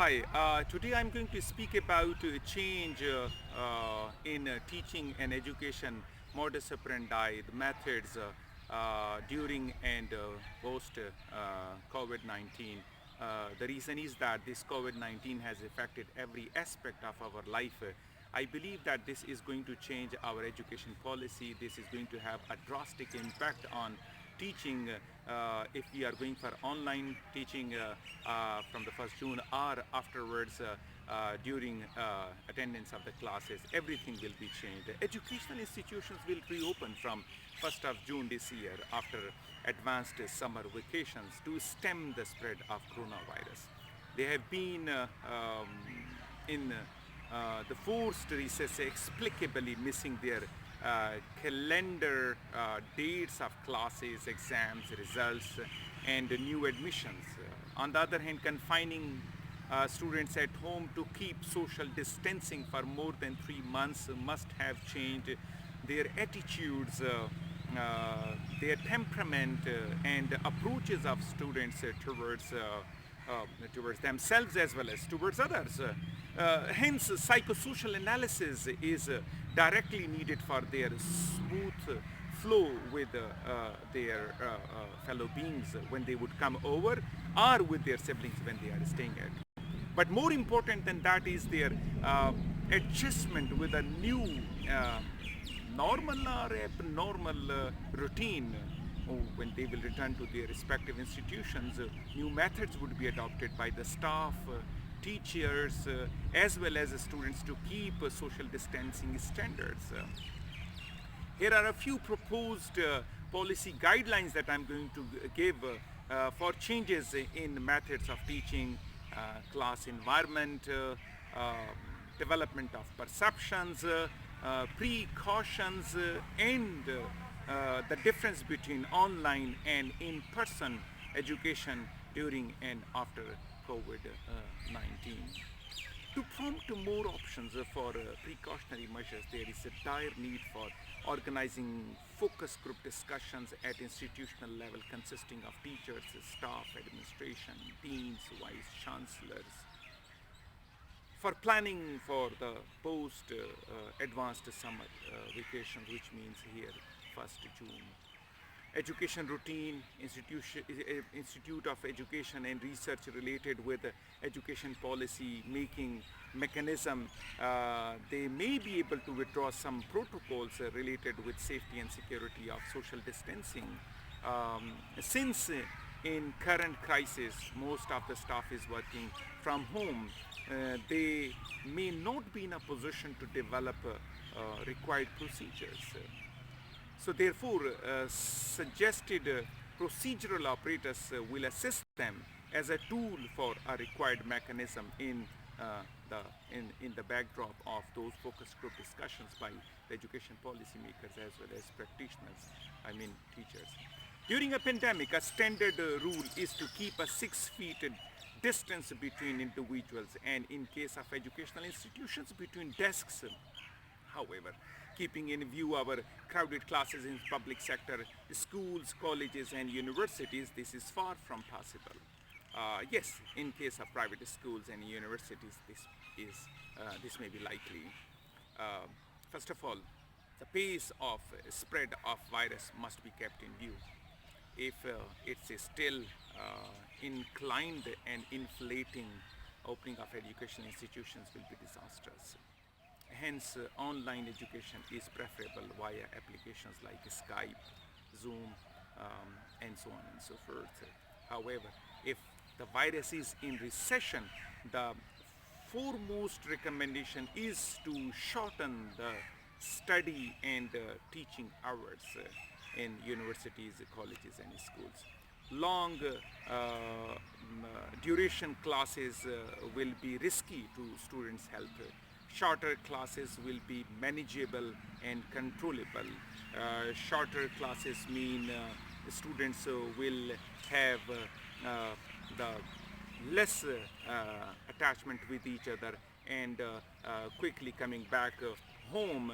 Hi, today I'm going to speak about change in teaching and education modus operandi, the methods during and post COVID-19. The reason is that this COVID-19 has affected every aspect of our life. I believe that this is going to change our education policy. This is going to have a drastic impact on teaching if we are going for online teaching from the 1st June or afterwards during attendance of the classes. Everything will be changed. Educational institutions will reopen from 1st of June this year after advanced summer vacations to stem the spread of coronavirus. They have been in the forced recess, explicably missing their calendar dates of classes, exams, results, and new admissions. On the other hand, confining students at home to keep social distancing for more than 3 months must have changed their attitudes, their temperament, and approaches of students towards themselves as well as towards others. Hence, psychosocial analysis is directly needed for their smooth flow with their fellow beings when they would come over or with their siblings when they are staying at home. But more important than that is their adjustment with a new normal or abnormal routine. When they will return to their respective institutions, new methods would be adopted by the staff, teachers, as well as students to keep social distancing standards. Here are a few proposed policy guidelines that I'm going to give for changes in methods of teaching, class environment, development of perceptions, precautions, and the difference between online and in-person education during and after COVID-19. To prompt more options for precautionary measures, there is a dire need for organizing focus group discussions at institutional level consisting of teachers, staff, administration, deans, vice chancellors, for planning for the post advanced summer vacations, which means here 1st June. Education routine, Institute of Education and Research related with education policy making mechanism. They may be able to withdraw some protocols related with safety and security of social distancing. Since in current crisis, most of the staff is working from home, they may not be in a position to develop required procedures. So therefore, suggested procedural operators will assist them as a tool for a required mechanism in the backdrop of those focus group discussions by the education policymakers as well as practitioners, I mean teachers. During a pandemic, a standard rule is to keep a 6 feet distance between individuals, and in case of educational institutions, between desks. However, keeping in view our crowded classes in public sector, schools, colleges, and universities, this is far from possible. Yes, in case of private schools and universities, this may be likely. First of all, the pace of spread of virus must be kept in view. If it's still inclined and inflating, opening of educational institutions will be disastrous. Hence, online education is preferable via applications like Skype, Zoom, and so on and so forth. However, if the virus is in recession, the foremost recommendation is to shorten the study and teaching hours in universities, colleges, and schools. Long duration classes will be risky to students' health. Shorter classes will be manageable and controllable. Shorter classes mean students will have the less attachment with each other and quickly coming back home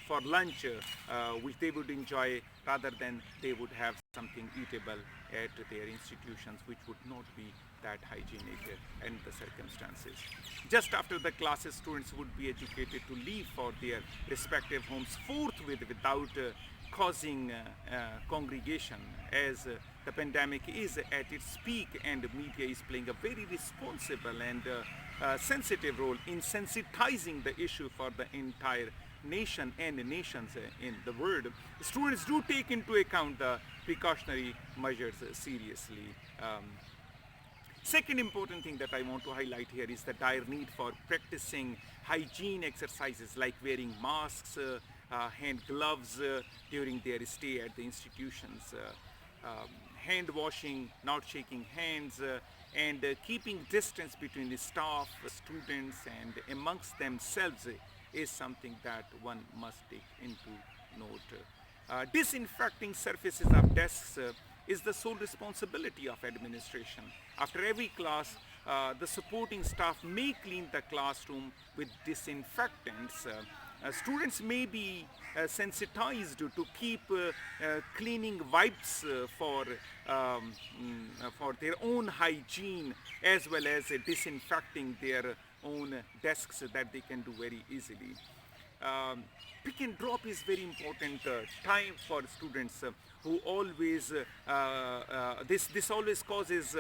for lunch, which they would enjoy, rather than they would have something eatable at their institutions, which would not be that hygienic in the circumstances. Just after the classes, students would be educated to leave for their respective homes forthwith without causing congregation, as the pandemic is at its peak and media is playing a very responsible and sensitive role in sensitizing the issue for the entire nation and nations in the world. Students do take into account the precautionary measures seriously. Second important thing that I want to highlight here is the dire need for practicing hygiene exercises like wearing masks, hand gloves during their stay at the institutions, hand washing, not shaking hands, and keeping distance between the staff, students, and amongst themselves is something that one must take into note. Disinfecting surfaces of desks is the sole responsibility of administration. After every class, the supporting staff may clean the classroom with disinfectants. Students may be sensitized to keep cleaning wipes for their own hygiene, as well as disinfecting their own desks that they can do very easily. Pick and drop is very important time for students who always this always causes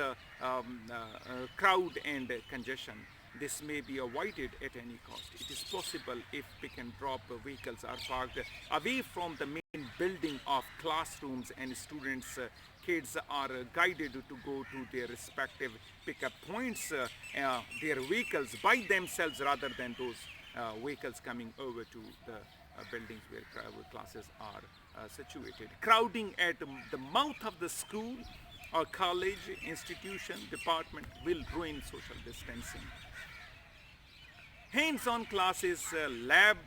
crowd and congestion. This may be avoided at any cost. It is possible if pick and drop vehicles are parked away from the main building of classrooms, and students kids are guided to go to their respective pickup points, their vehicles by themselves, rather than those vehicles coming over to the buildings where classes are situated. Crowding at the mouth of the school or college, institution, department will ruin social distancing. Hands-on classes, lab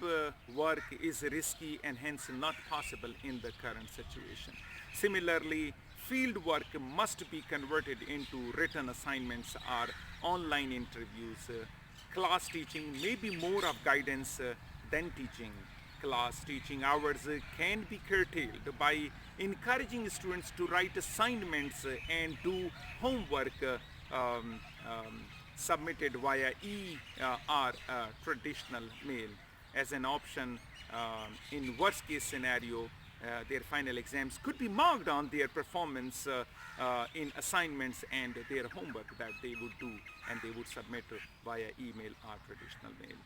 work is risky and hence not possible in the current situation. Similarly, field work must be converted into written assignments or online interviews. Class teaching may be more of guidance than teaching. Class teaching hours can be curtailed by encouraging students to write assignments and do homework submitted via or traditional mail as an option. In worst case scenario, their final exams could be marked on their performance in assignments and their homework that they would do, and they would submit via email or traditional mail.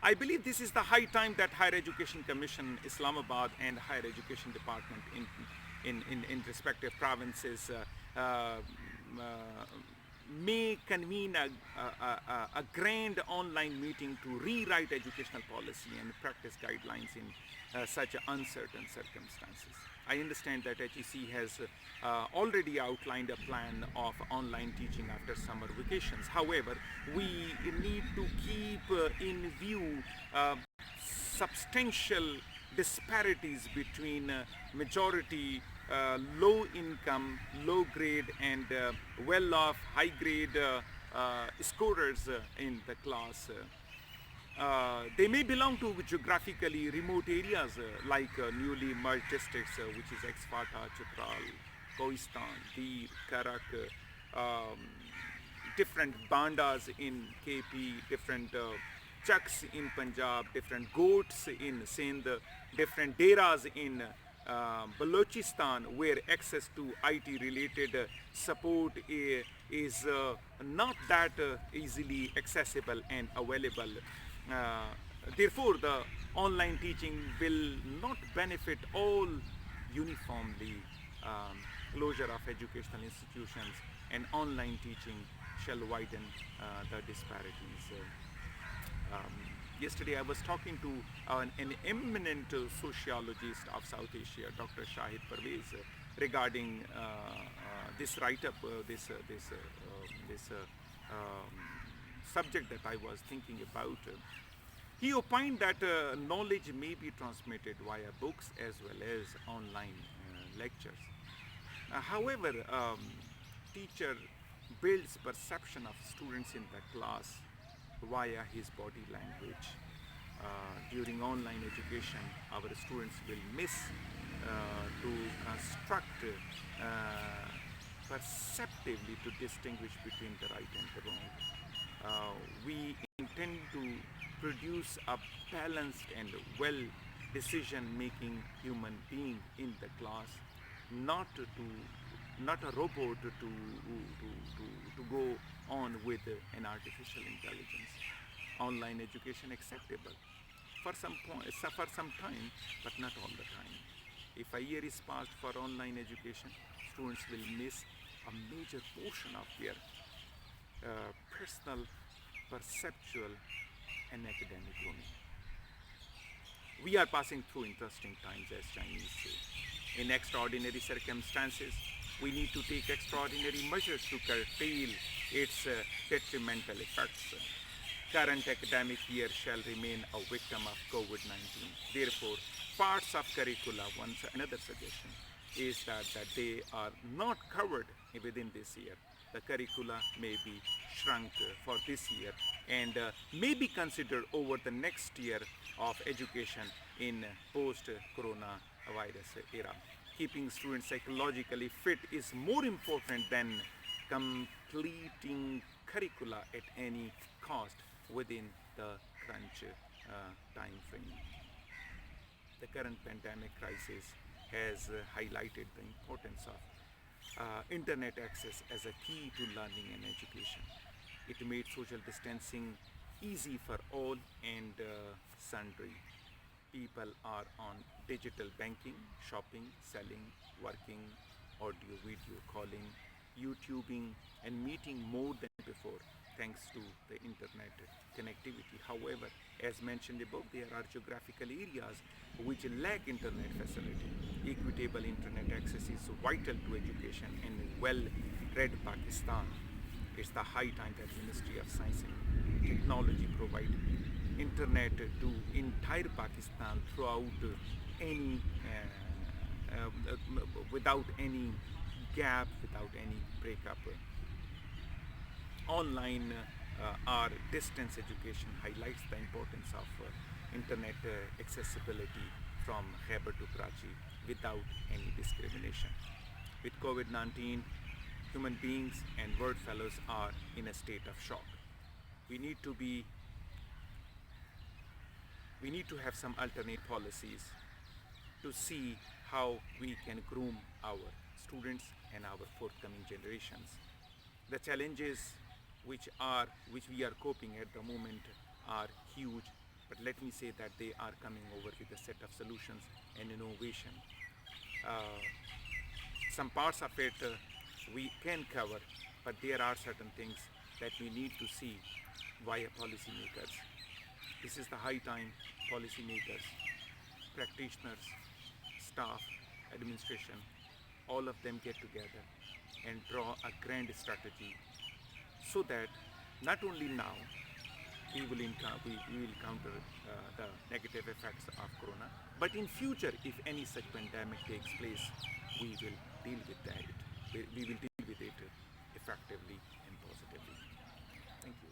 I believe this is the high time that Higher Education Commission, Islamabad, and Higher Education Department in respective provinces may convene a grand online meeting to rewrite educational policy and practice guidelines in such uncertain circumstances. I understand that HEC has already outlined a plan of online teaching after summer vacations. However, we need to keep in view substantial disparities between majority low income, low grade, and well-off, high grade scorers in the class. They may belong to geographically remote areas like newly merged districts, which is Exfata, Chitral, Kohistan, Dir, Karak, different bandas in KP, different Chaks in Punjab, different goats in Sindh, different deras in Balochistan, where access to IT related support is not that easily accessible and available. Therefore, the online teaching will not benefit all uniformly. Closure of educational institutions and online teaching shall widen the disparities. Yesterday I was talking to an eminent sociologist of South Asia, Dr. Shahid Parvez, regarding this write-up, this subject that I was thinking about. He opined that knowledge may be transmitted via books as well as online lectures. However, teacher builds perception of students in the class via his body language. During online education, our students will miss to construct perceptively to distinguish between the right and the wrong. We intend to produce a balanced and well decision-making human being in the class, not a robot to go on with an artificial intelligence. Online education acceptable for some time, but not all the time. If a year is passed for online education, students will miss a major portion of their personal, perceptual, and academic learning. We are passing through interesting times, as Chinese say. In extraordinary circumstances, we need to take extraordinary measures to curtail its detrimental effects. Current academic year shall remain a victim of COVID-19. Therefore, parts of curricula, another suggestion is that they are not covered within this year. The curricula may be shrunk for this year and may be considered over the next year of education in post-coronavirus era. Keeping students psychologically fit is more important than completing curricula at any cost within the crunch time frame. The current pandemic crisis has highlighted the importance of internet access as a key to learning and education. It made social distancing easy for all and sundry. People are on digital banking, shopping, selling, working, audio, video, calling, YouTubing, and meeting more than before thanks to the internet connectivity. However, as mentioned above, there are geographical areas which lack internet facility. Equitable internet access is vital to education in well-read Pakistan. It's the high time that Ministry of Science and Technology provide internet to entire Pakistan throughout any without any gap, without any breakup. Online or distance education highlights the importance of internet accessibility from Khyber to Karachi without any discrimination. With COVID-19, human beings and world fellows are in a state of shock. We need to have some alternate policies to see how we can groom our students and our forthcoming generations. The challenges which we are coping at the moment are huge, but let me say that they are coming over with a set of solutions and innovation. Some parts of it we can cover, but there are certain things that we need to see via policymakers. This is the high time policymakers, practitioners, staff, administration, all of them get together and draw a grand strategy so that not only now we will counter the negative effects of corona, but in future, if any such pandemic takes place, we will deal with that. We will deal with it effectively and positively. Thank you.